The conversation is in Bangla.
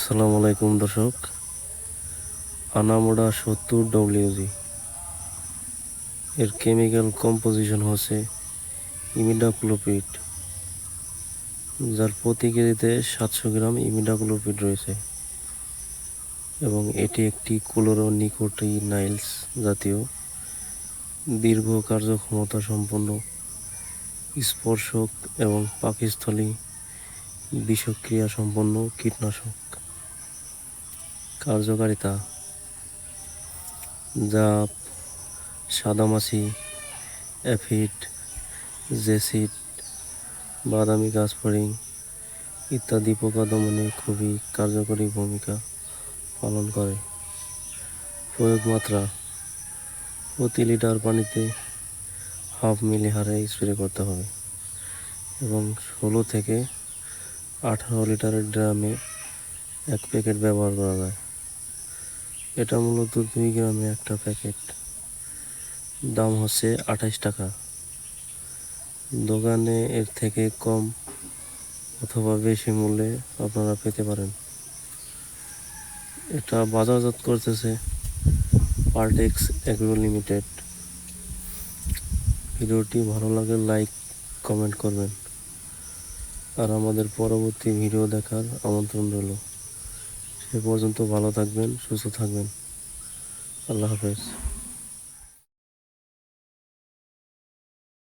আসসালামু আলাইকুম দর্শক। আনামোডা 70 WG এর কেমিক্যাল কম্পোজিশন হচ্ছে ইমিডাক্লোপিড, যার প্রতি কেজিতে 700 গ্রাম ইমিডাক্লোপিড রয়েছে এবং এটি একটি ক্লোরোনিকোটিনাইলস জাতীয় দীর্ঘ কার্যক্ষমতা সম্পন্ন স্পর্শক এবং পাকস্থলী বিষক্রিয়া সম্পন্ন কীটনাশক। কার্যকারিতা: যা সাদামাছি, অ্যাফিড, জেসিড, বাদামি গাছ ফড়িং ইত্যাদি পোকা দমনে খুবই কার্যকরী ভূমিকা পালন করে। প্রয়োগ মাত্রা: প্রতি লিটার পানিতে 1/2 মিলি হারে স্প্রে করতে হবে এবং 16 থেকে 18 লিটারের ড্রামে 1 প্যাকেট ব্যবহার করা যায়। এটা মূলত 2 গ্রামে একটা প্যাকেট। দাম হচ্ছে 28 টাকা। দোকানে এর থেকে কম অথবা বেশি মূল্যে আপনারা পেতে পারেন। এটা বাজারজাত করতেছে পার্টেক্স এগ্রো লিমিটেড। ভিডিওটি ভালো লাগলে লাইক কমেন্ট করবেন আর আমাদের পরবর্তী ভিডিও দেখার আমন্ত্রণ রইল। সে পর্যন্ত ভালো থাকবেন, সুস্থ থাকবেন। আল্লাহ হাফেজ।